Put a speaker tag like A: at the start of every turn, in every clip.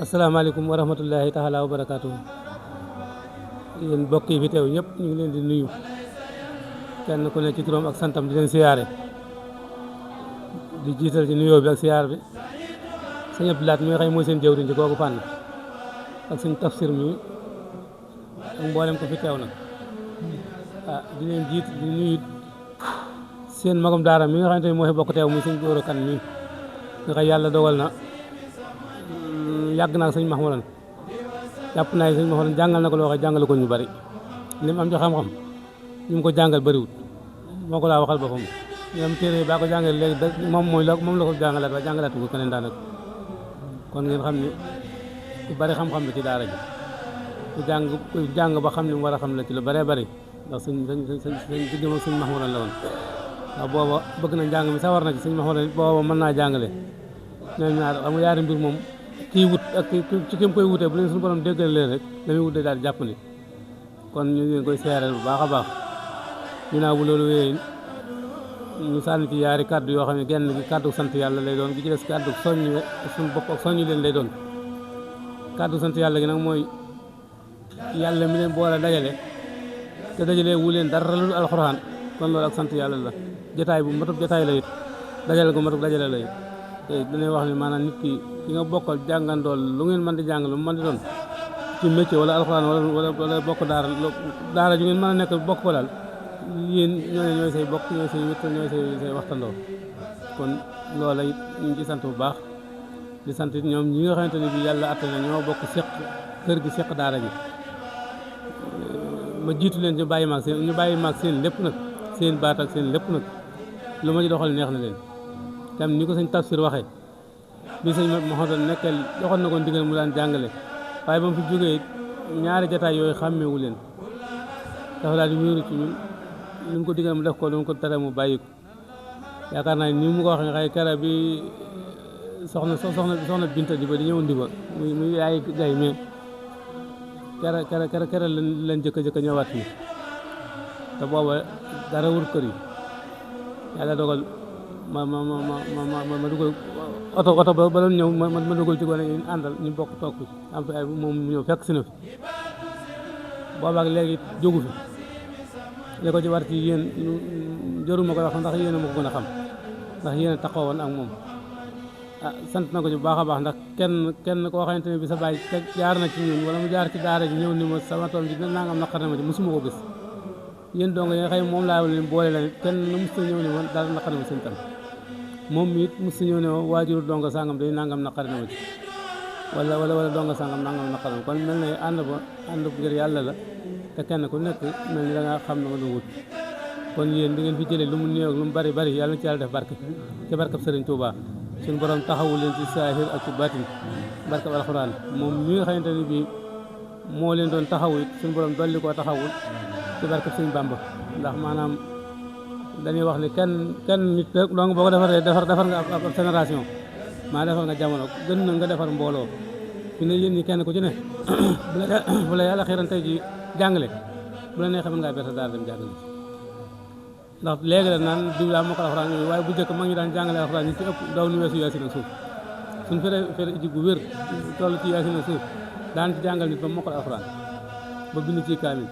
A: asalaamaaleykum wa rahmatullahi taala wa barakaatu. Yéen mbokk yi fi teew ñëpp ñu ngi leen di nuyu kenn ku ne ci turam ak santam di leen siyaare di jiital ci nuyoo bi ak siyaar bi sëñ Abdou Lahat mi nga xam mooy seen jëwriñ ci googu fànn ak sëñ tafsir mi ak mboolem ko fi teew nag di leen jiit di nuyu seen magum daara mi nga xamante ne moo fi bokk teew muy sëñ Góora Kan mi nga xam yàlla dogal na yàgg naa sëñ Mahmoudan jàpp naa sëñ Mahmoudan jàngal na ko loo xam jàngale ko ñu bari li mu am ci xam-xam ñu mu ko jàngal bariwut moo ko laa waxal boppam ñoom téere baa ko jàngale léegi moom la ko jàngalaat waaye jàngalaatu ko keneen daanaka kon ngeen xam ni ku bari xam-xam la ci daara ji ku jàng ba xam ni mu war a xam la ci lu bëree bëri ndax sëñ diggam ak sëñ Mahmoudan la woon ndax booba bëgg na njàng mi sawar na ci sëñ Mahmoudan booba mën naa jàngale ñoom ñaar amu yaari mbir moom kii wut ak ci kim koy wutee bu leen suñu borom déggal leen rek la muy wutee daal jàpp ni kon ñu ngi koy seeral bu baax a baax ginnaaw bu loolu wéyee ñu sànni ci yaari kàddu yoo xam ne genn gi kàddu sant yàlla lay doon gi ci des kàddu soññ suñu bopp ak soññu leen lay doon kàddu sant yàlla gi nag mooy yàlla mi leen boole dajale te dajalee wu leen dara lu alxuraan kon loolu ak sant yàlla la jotaay bu matub jotaay la it dajale ko matub dajale la it te dañuy wax ni maanaam nit ki nga bokkal jàngandool lu ngeen mën di jàng lu mu mën di doon ci métier wala alxuraan wala bokk daara ju ngeen mën a nekk bokk ko daal yéen ñooy say bokk ñooy say wéttal ñooy say waxtandoo kon loola it ñu ngi ci sant bu baax di sant it ñoom ñi nga xamante ne bi yàlla atte na ñoo bokk seq kër gi seq daara ji ma jiitu leen ñu bàyyi maag seen lépp nag seen baat ak seen lépp nag lu ma ci doxal neex na leen tam ni ko sëñ tafsir waxee bi sëñ Mahmoudan nekkal doxal na ko ndigal mu daan jàngale waaye ba mu fi jógee ñaari jataay yooyu xàmmeewu leen dafa daal di wéeru ci ñun lu mu ko digal mu def ko lu mu ko tere mu bàyyi ko yaakaar naa ni mu ko waxee xëy kera bi soxna Binta di ba di ñëw ndiba muy yaay gay mais kera lañ jëkk ñëwaat fii te booba dara wër kër yi yàlla dogal ma dugal oto ba doon ñëw ma dugal ci gone ñu àndal ñu bokk toog fi am fi ay moom mu ñëw fekk si na fi boobaak léegi jógu fi li ko ci war ci yéen jarul ma koy wax ndax yéen a ma ko gën a xam ndax yéen a taxawoon ak moom sant na ko ci bu baax a baax ndax kenn koo xamante ne bi sa baay jaar na ci ñun wala mu jaar ci daara ji ñëw ni ma sama tool ji nangam naqar na ma ci mosuma ko gis yéen donc yi nga xam moom laa leen boole la kenn mos ta ñëw ni ma daal naqar na ma seen tam moom it mos ta ñëw ne ma waajuru donga sangam day nangam naqar na ma ci wala donga sangam nangam naqar na ma kon mel na ànd ngir yàlla la te kenn ku nekk mel ni da nga xam na nga doon wut kon yéen di ngeen fi jëlee lu mu néew lu mu bari yàlla na ci yàlla def barke ci barkab Sëriñ Tuubaa suñu borom taxawul leen ci saahir ak ci baatin barkab alxuraan moom mi nga xamante ne bii moo leen doon taxawu it suñu borom dolli koo taxawul ci barkab Sëriñ Bàmba ndax maanaam dañuy wax ne kenn nit rek donc boo ko defaree defar nga ab génération maa defar nga jamono gën na nga defar mbooloo fi ne yéen ñi kenn ku ci ne bu la yàlla xiiran tey ji jàngale bu la neexee mën ngaa berte daal dem jàngale ndax léegi la naan diw daa moo ko alxuraan waaye bu njëkk mag ñi daan jàngale alxuraan ñu ci ëpp daw ni weesu yaasin ak suuf suñ fere ji bu wér toll ci yaasin ak suuf daan ci jàngal nit ba moo ko alxuraan ba bind ci kaamil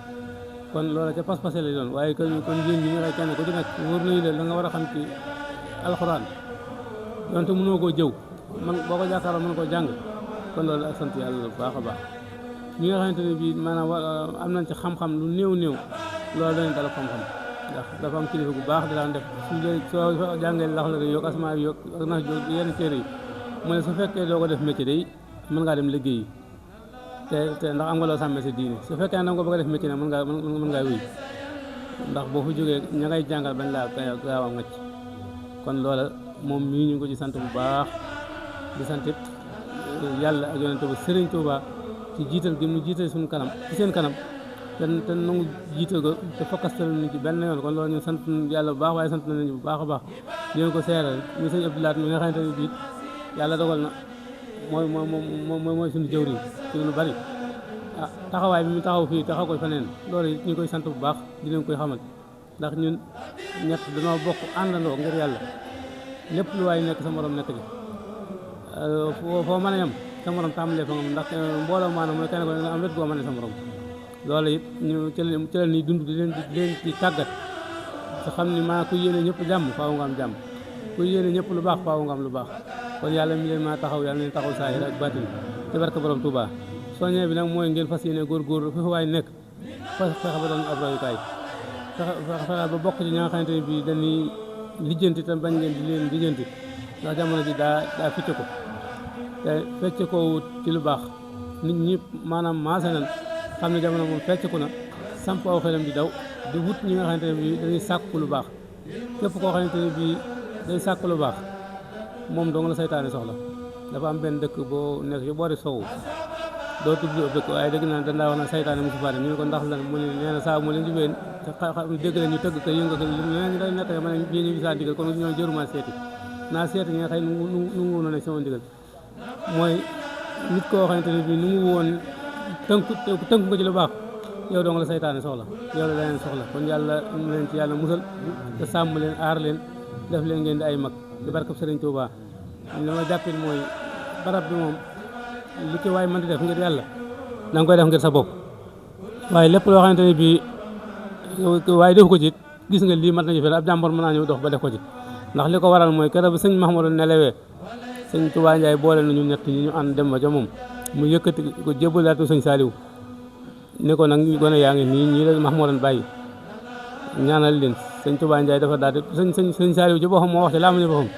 A: kon loola ca pas-pas lay doon waaye kon yéen ñi nga kenn ku ci nekk wóor nañu leen la nga war a xam ci alxuraan donte mënoo koo jëw man boo ko jàkkaarloo mën koo jàng kon loolu ak sant yàlla bu baax a baax ñi nga xamante ne bii maanaam am nañ ci xam-xam lu néew loolu dañu dala xam-xam ndax dafa am kilifa bu baax da daan def soo jàngee lax la yokk asmaa yokk ak nax jóg yenn téere yi mu ne su fekkee doo ko def métier day mën ngaa dem liggéeyi te ndax am nga loo sàmmee si diine su fekkee ne da nga ko bëgg a def métier nag mën ngaa wéy ndax boo fa jógee ña ngay jàngal bañ laa gaaw a ngacc kon loola moom mii ñu ngi ko ci sant bu baax di sant it yàlla ak yonente bu Sëriñ Tuubaa ci jiital gi mu jiital suñu kanam ci seen kanam te nangu jiital ko te fokkastal ñu ci benn yoon kon loolu ñu sant yàlla bu baax waaye sant nañu bu baax a baax di leen ko seeral ñu sëñ Abdou Lahat mi nga xamante ne bii yàlla dogal na mooy suñu jëwriñ ci lu bari taxawaay bi mu taxaw fii taxaw ko feneen loolu it ñu koy sant bu baax di leen koy xamal ndax ñun ñett dañoo bokk àndandoo ngir yàlla lépp lu waay nekk sa morom nekk ci foo mën a yem sa morom tàmbalee fa nga ndax mbooloo maanaam mooy kenn ko nga am wet goo mën ne sa morom loolu it ñu ci la ñuy dund di leen ci tàggat te xam ni maa ku yéene ñëpp jàmm faaw nga am jàmm ku yéene ñëpp lu baax faaw nga am lu baax kon yàlla mi leen maa taxaw yàlla leen taxaw saahir ak baatin ci barke borom Touba soññee bi nag mooy ngeen fas yéene góorgóorlu fi waay nekk fexe ba doon ab royukaay fexe ba bokk ci ñi nga xamante ne bii dañuy lijjanti te bañ ngeen di leen lijjanti ndax jamono ji daa fecc ko te fecc ko ci lu baax nit ñi maanaam maase nañ xam ne jamono moom fecc ko na samp aw xelam di daw di wut ñi nga xamante ne bii dañuy sàkku lu baax képp koo xamante ne bii day sàkku lu baax moom dong la saytaane soxla dafa am benn dëkk boo nekk ci boori sowu doo tudd ab dëkk waaye dëgg naa dandaa wax na saytaane mosu faa dem ñu ne ko ndax lan mu ne nee na saa mu leen jubee dégg leen ñu tëgg ko yënga ko lu nee ñu day nekk ma ne ñu gisaa ndigal kon ñoo jëruma seeti naa seeti ñi nga xëy nu mu woon nekk sama ndigal mooy nit koo xamante ne bii nu mu woon tënk ko ci lu baax yow dong la saytaane soxla yow la leen soxla kon yàlla ñu leen ci yàlla musal te sàmm leen aar leen def leen ngeen di ay mag di barkab Sëriñ Tuubaa li ma jàppit mooy barab bi moom li ci waay mën di def ngir yàlla da nga koy def ngir sa bopp waaye lépp loo xamante ne bii waaye def ko ci gis nga lii mat nañu fi ab jàmbor mën naa ñëw dox ba def ko ci ndax li ko waral mooy keroog bi sëñ Mahamadou nelewee sëñ Tuubaa Njaay boole nañu ñett ñi ñu ànd dem ba ca moom mu yëkkati ko jébbalaatu sëñ Saaliw ne ko nag gone yaa ngi nii ñii la Mahamadou bàyyi ñaanal leen sëñ Tuubaa Njaay dafa daal di sëñ Saaliw ci boppam moo wax ci laa ma ñu boppam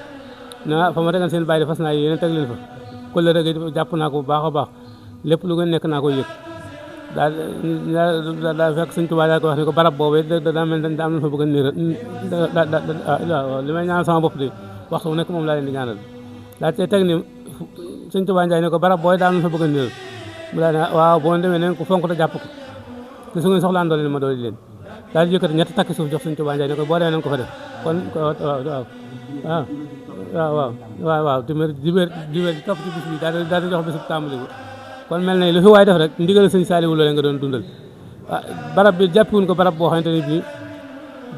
A: ne fa ma tegan seen bàyyi di fas naa yéene teg leen fa kolle rek jàpp naa ko bu baax a baax lépp lu ngeen nekk naa koy yëg daal fekk sëñ Tuubaa daal ko wax ne ko barab boobu daa mel da am na fa bëgg a niir li may ñaanal sama bopp de waxtu bu nekk moom laa leen di ñaanal daal tey teg ni sëñ Tuubaa Njaay ne ko barab booy daa am na fa bëgg a niir mu daal ne waaw boo demee neen ko fonk te jàpp ko te su ngeen soxlaan doole ma doole leen daal di yëkkati ñetti takki suuf jox sëñ Tuubaa Njaay ne ko boo demee nañ ko fa def kon waaw téeméer dibéer di topp ci bis bi daal di jox bisub tàmbali bi kon mel na lu fi waay def rek ndigal sëñ Saaliwu loolee nga doon dundal barab bi jàppiwuñ ko barab boo xamante ne bii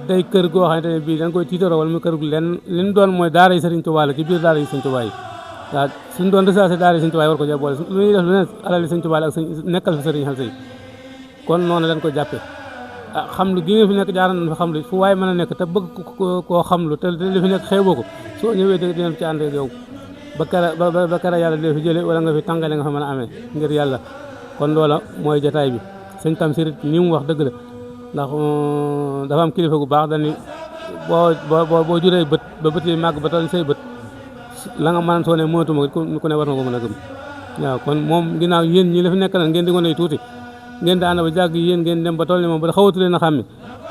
A: day kër goo xamante ne bii dañ koy tiitaroo wala mu kër gu lenn li mu doon mooy daara yi Sëriñ Tuubaa la ci biir daara yi Sëriñ Tuubaa yi waaw suñu doon recensé daara yi Sëriñ Tuubaa yi war ko jàpp boole lu ñuy def lu ne alal yi Sëriñ Tuubaa la ak nekkal fi sëriñ xal sëy kon noonu lañ ko jàppee xam lu gi nga fi nekk jaaran nañ fa xam lu fu waaye mën a nekk te bëgg koo xam lu te li fi nekk xeeboo ko soo ñëwee dina ci ànd ak yow ba kara yàlla dina fi jële wala nga fi tàngale nga fa mën a amee ngir yàlla kon loola mooy jataay bi sëñ Tamsir ni mu wax dëgg la ndax dafa am kilifa gu baax dañu boo juree bët ba bët yi màgg ba toll say bët la nga mën soo ne mënatuma ku ne war na ko mën a gëm waaw kon moom ginnaaw yéen ñi la fi nekk nag ngeen di gone tuuti ngeen di ànd ba jàgg yéen ngeen dem ba toll ni moom ba xawatu leen a xàmmi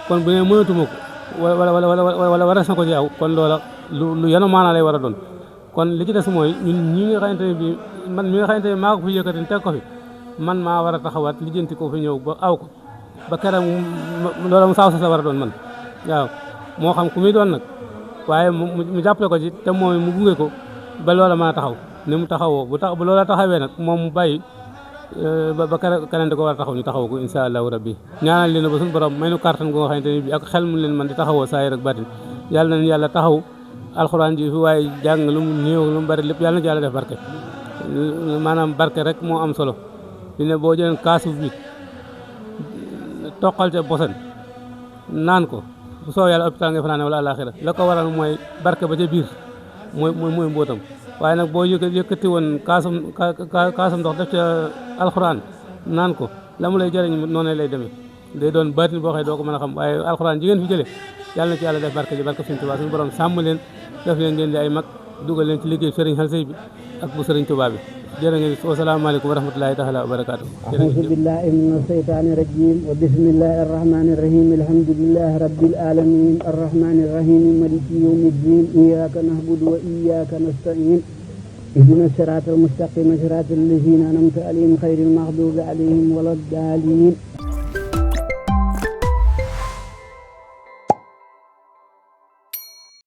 A: kon bu ne mënatuma ko wala waras na ko ci yow kon loola lu yanu maanaa lay war a doon kon li ci des mooy ñun ñi nga xamante ne bii man mi nga xamante ne maa ko fi yëkkati teg ko fi man maa war a taxawaat lijjanti ko fi ñëw ba aw ko ba keroog loola mu saaw sa war a doon man waaw moo xam ku muy doon nag waaye mu jàppale ko ci te mooy mu gunge ko ba loola mën a taxaw ni mu taxawoo bu loola taxawee nag moom mu bàyyi ba keneen di ko war a taxaw ñu taxaw ko insha allahu rabbi ñaanal leen ba suñu borom may nu kàttan goo xamante ne bii ak xel mu leen man di taxawoo saayir ak batin yàlla nañu yàlla taxaw alxuraan ji fi waaye jàng lu mu néew lu mu bari lépp yàlla na ci yàlla def barke maanaam barke rek moo am solo di ne boo jëleen kaasu bi toqal ca bosan naan ko bu soo yàlla hôpital nga fanaane wala àlaxira la ko waral mooy barke ba ca biir mooy mbootam waaye nag boo yëkkati woon kaasum ndox def ca alxuraan naan ko la mu lay jëriñ noonu lay demee day doon baatin boo xëy doo ko mën a xam waaye alxuraan ji ngeen fi jële yàlla na ci yàlla def barke ji barke Sëriñ Tuubaa suñu borom sàmm leen def leen ngeen di ay mag dugal leen ci liggéey Sëriñ Xal Sëy bi ak bu Sëriñ Tuubaa bi jërë ngeen wasalaamaaleykum wa rahmatulahi taala wa barakaatu
B: auzu billahi min asheytaani rajim wa bismillahi arrahmani irrahim alhamdulillahi rabbil alamin arrahmani irrahim maliki yawmi ddin iyyaka na'budu wa iyyaka nasta'in ihdina sirata almustaqima sirata allazina an'amta alayhim ghayril maghdubi alayhim wala ddaalin